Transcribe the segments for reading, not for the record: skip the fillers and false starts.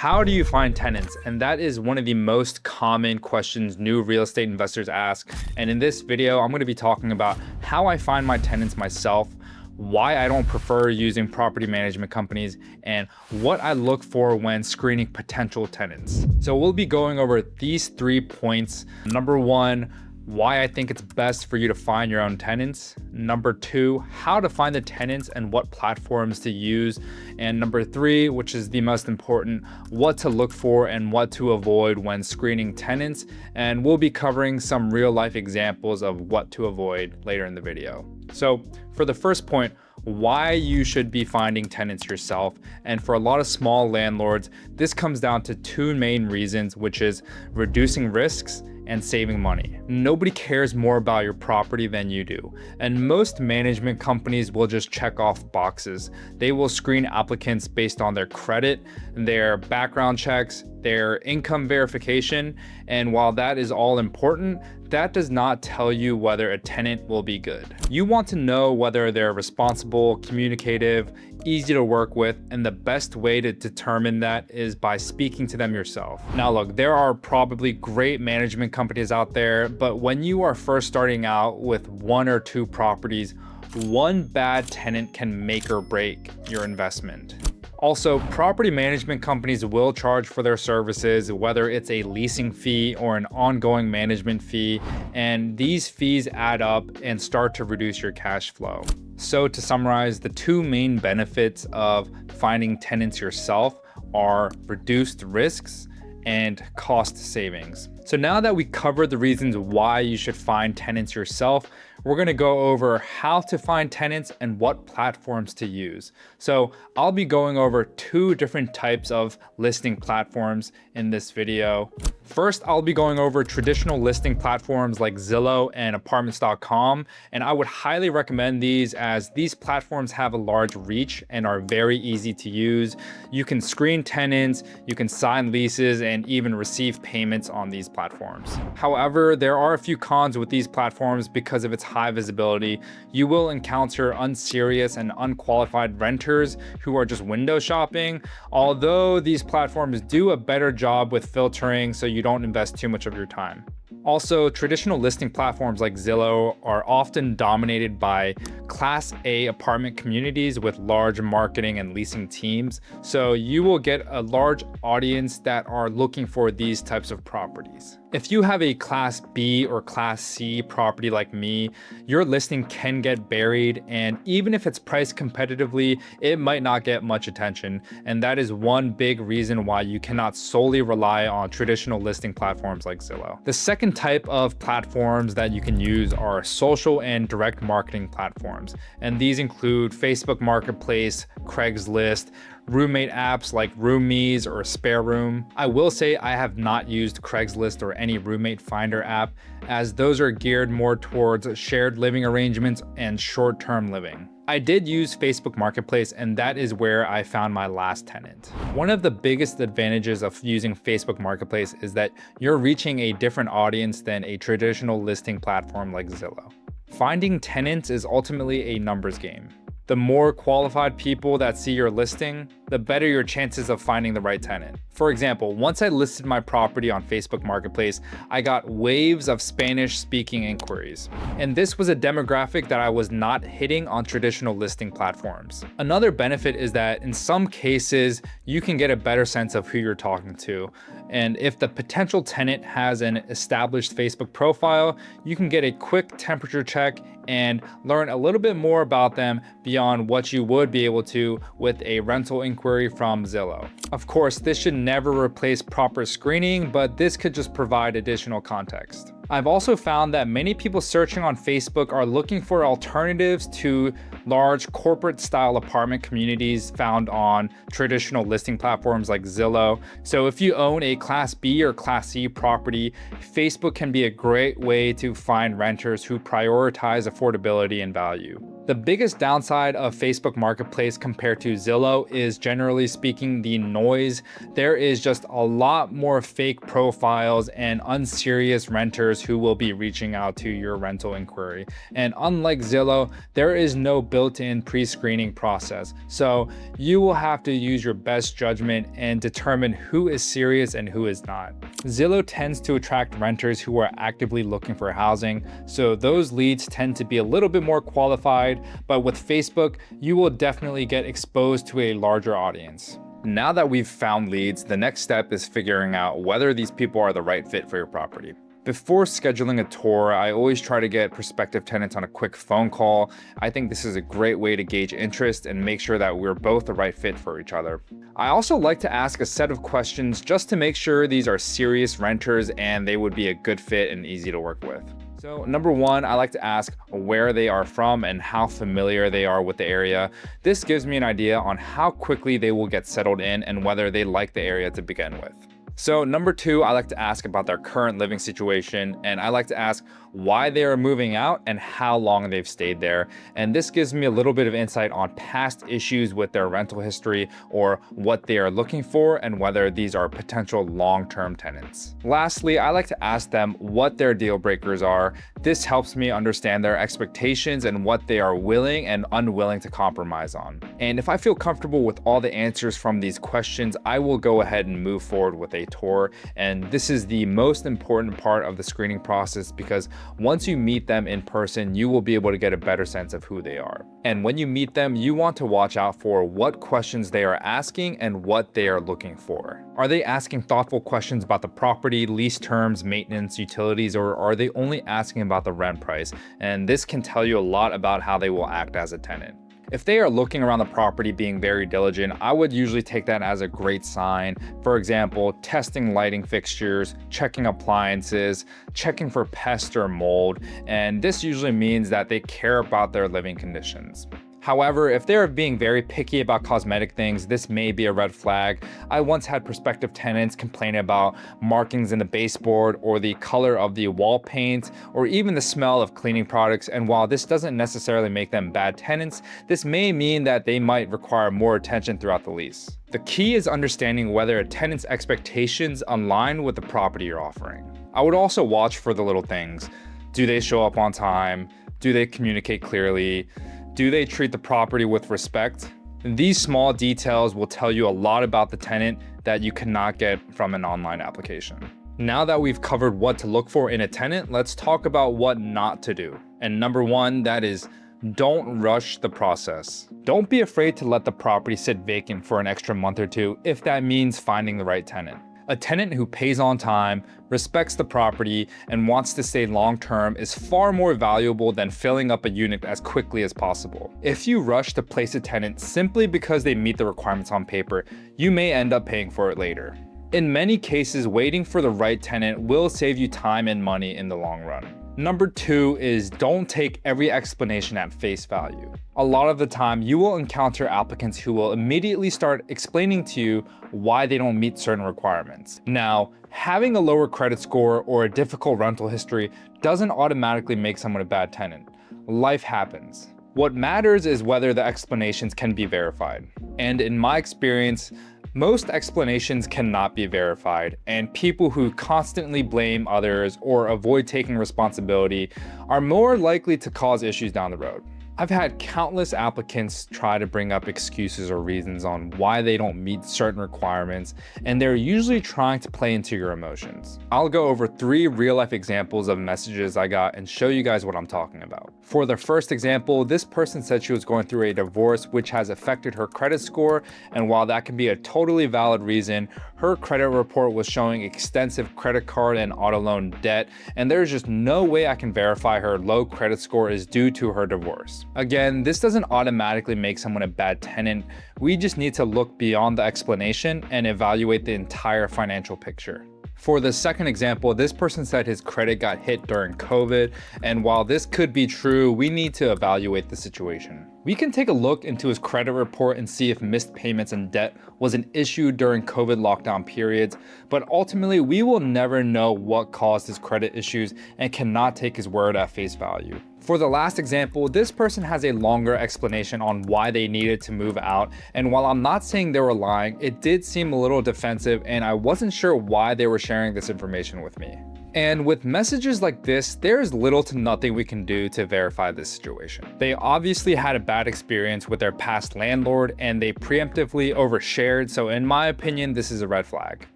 How do you find tenants? And that is one of the most common questions new real estate investors ask. And in this video, I'm going to be talking about how I find my tenants myself, why I don't prefer using property management companies, and what I look for when screening potential tenants. So we'll be going over these 3 points. Number 1, why I think it's best for you to find your own tenants. Number 2, how to find the tenants and what platforms to use. And number 3, which is the most important, what to look for and what to avoid when screening tenants. And we'll be covering some real life examples of what to avoid later in the video. So for the first point, why you should be finding tenants yourself. And for a lot of small landlords, this comes down to 2 main reasons, which is reducing risks and saving money. Nobody cares more about your property than you do. And most management companies will just check off boxes. They will screen applicants based on their credit, their background checks, their income verification. And while that is all important, that does not tell you whether a tenant will be good. You want to know whether they're responsible, communicative, easy to work with, and the best way to determine that is by speaking to them yourself. Now look, there are probably great management companies out there, but when you are first starting out with 1 or 2 properties, one bad tenant can make or break your investment. Also, property management companies will charge for their services, whether it's a leasing fee or an ongoing management fee, and these fees add up and start to reduce your cash flow. So to summarize, the 2 main benefits of finding tenants yourself are reduced risks and cost savings. So now that we covered the reasons why you should find tenants yourself, we're going to go over how to find tenants and what platforms to use. So I'll be going over 2 different types of listing platforms in this video. First, I'll be going over traditional listing platforms like Zillow and apartments.com, and I would highly recommend these as these platforms have a large reach and are very easy to use. You can screen tenants, you can sign leases, and even receive payments on these platforms. However, there are a few cons with these platforms because of its high visibility. You will encounter unserious and unqualified renters who are just window shopping, although these platforms do a better job with filtering so you don't invest too much of your time. Also, traditional listing platforms like Zillow are often dominated by Class A apartment communities with large marketing and leasing teams, so you will get a large audience that are looking for these types of properties. If you have a Class B or Class C property like me, your listing can get buried, and even if it's priced competitively, it might not get much attention, and that is one big reason why you cannot solely rely on traditional listing platforms like Zillow. The second type of platforms that you can use are social and direct marketing platforms, and these include Facebook Marketplace, Craigslist, roommate apps like Roomies or Spare Room. I will say I have not used Craigslist or any roommate finder app, as those are geared more towards shared living arrangements and short-term living. I did use Facebook Marketplace, and that is where I found my last tenant. One of the biggest advantages of using Facebook Marketplace is that you're reaching a different audience than a traditional listing platform like Zillow. Finding tenants is ultimately a numbers game. The more qualified people that see your listing, the better your chances of finding the right tenant. For example, once I listed my property on Facebook Marketplace, I got waves of Spanish-speaking inquiries. And this was a demographic that I was not hitting on traditional listing platforms. Another benefit is that in some cases, you can get a better sense of who you're talking to. And if the potential tenant has an established Facebook profile, you can get a quick temperature check and learn a little bit more about them beyond what you would be able to with a rental inquiry from Zillow. Of course, this should never replace proper screening, but this could just provide additional context. I've also found that many people searching on Facebook are looking for alternatives to large corporate style apartment communities found on traditional listing platforms like Zillow. So if you own a Class B or Class C property, Facebook can be a great way to find renters who prioritize affordability and value. The biggest downside of Facebook Marketplace compared to Zillow is, generally speaking, the noise. There is just a lot more fake profiles and unserious renters who will be reaching out to your rental inquiry. And unlike Zillow, there is no built-in pre-screening process. So you will have to use your best judgment and determine who is serious and who is not. Zillow tends to attract renters who are actively looking for housing, so those leads tend to be a little bit more qualified, but with Facebook, you will definitely get exposed to a larger audience. Now that we've found leads, the next step is figuring out whether these people are the right fit for your property. Before scheduling a tour, I always try to get prospective tenants on a quick phone call. I think this is a great way to gauge interest and make sure that we're both the right fit for each other. I also like to ask a set of questions just to make sure these are serious renters and they would be a good fit and easy to work with. So number one, I like to ask where they are from and how familiar they are with the area. This gives me an idea on how quickly they will get settled in and whether they like the area to begin with. So number two, I like to ask about their current living situation, and I like to ask why they are moving out and how long they've stayed there. And this gives me a little bit of insight on past issues with their rental history or what they are looking for and whether these are potential long-term tenants. Lastly, I like to ask them what their deal breakers are. This helps me understand their expectations and what they are willing and unwilling to compromise on. And if I feel comfortable with all the answers from these questions, I will go ahead and move forward with a tour. And this is the most important part of the screening process because once you meet them in person, you will be able to get a better sense of who they are. And when you meet them, you want to watch out for what questions they are asking and what they are looking for. Are they asking thoughtful questions about the property, lease terms, maintenance, utilities, or are they only asking about the rent price? And this can tell you a lot about how they will act as a tenant. If they are looking around the property being very diligent, I would usually take that as a great sign. For example, testing lighting fixtures, checking appliances, checking for pests or mold, and this usually means that they care about their living conditions. However, if they're being very picky about cosmetic things, this may be a red flag. I once had prospective tenants complain about markings in the baseboard or the color of the wall paint or even the smell of cleaning products. And while this doesn't necessarily make them bad tenants, this may mean that they might require more attention throughout the lease. The key is understanding whether a tenant's expectations align with the property you're offering. I would also watch for the little things. Do they show up on time? Do they communicate clearly? Do they treat the property with respect? These small details will tell you a lot about the tenant that you cannot get from an online application. Now that we've covered what to look for in a tenant, let's talk about what not to do. And number one, that is, don't rush the process. Don't be afraid to let the property sit vacant for an extra month or two if that means finding the right tenant. A tenant who pays on time, respects the property, and wants to stay long-term is far more valuable than filling up a unit as quickly as possible. If you rush to place a tenant simply because they meet the requirements on paper, you may end up paying for it later. In many cases, waiting for the right tenant will save you time and money in the long run. Number two is don't take every explanation at face value. A lot of the time, you will encounter applicants who will immediately start explaining to you why they don't meet certain requirements. Now, having a lower credit score or a difficult rental history doesn't automatically make someone a bad tenant. Life happens. What matters is whether the explanations can be verified. And in my experience, most explanations cannot be verified, and people who constantly blame others or avoid taking responsibility are more likely to cause issues down the road. I've had countless applicants try to bring up excuses or reasons on why they don't meet certain requirements, and they're usually trying to play into your emotions. I'll go over 3 real-life examples of messages I got and show you guys what I'm talking about. For the first example, this person said she was going through a divorce which has affected her credit score, and while that can be a totally valid reason, her credit report was showing extensive credit card and auto loan debt, and there's just no way I can verify her low credit score is due to her divorce. Again, this doesn't automatically make someone a bad tenant. We just need to look beyond the explanation and evaluate the entire financial picture. For the second example, this person said his credit got hit during COVID, and while this could be true, we need to evaluate the situation. We can take a look into his credit report and see if missed payments and debt was an issue during COVID lockdown periods, but ultimately we will never know what caused his credit issues and cannot take his word at face value. For the last example, this person has a longer explanation on why they needed to move out, and while I'm not saying they were lying, it did seem a little defensive and I wasn't sure why they were sharing this information with me. And with messages like this, there's little to nothing we can do to verify this situation. They obviously had a bad experience with their past landlord and they preemptively overshared, so in my opinion, this is a red flag.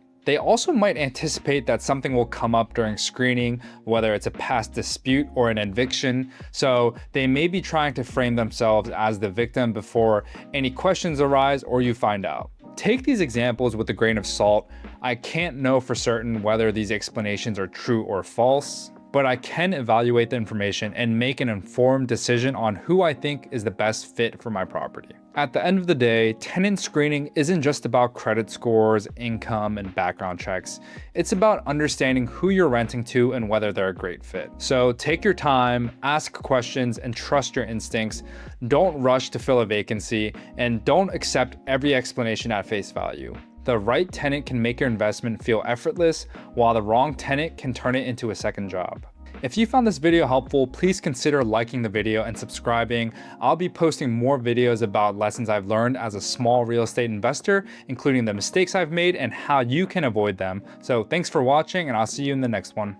They also might anticipate that something will come up during screening, whether it's a past dispute or an eviction, so they may be trying to frame themselves as the victim before any questions arise or you find out. Take these examples with a grain of salt. I can't know for certain whether these explanations are true or false, but I can evaluate the information and make an informed decision on who I think is the best fit for my property. At the end of the day, tenant screening isn't just about credit scores, income, and background checks. It's about understanding who you're renting to and whether they're a great fit. So take your time, ask questions, and trust your instincts. Don't rush to fill a vacancy, and don't accept every explanation at face value. The right tenant can make your investment feel effortless, while the wrong tenant can turn it into a second job. If you found this video helpful, please consider liking the video and subscribing. I'll be posting more videos about lessons I've learned as a small real estate investor, including the mistakes I've made and how you can avoid them. So thanks for watching, and I'll see you in the next one.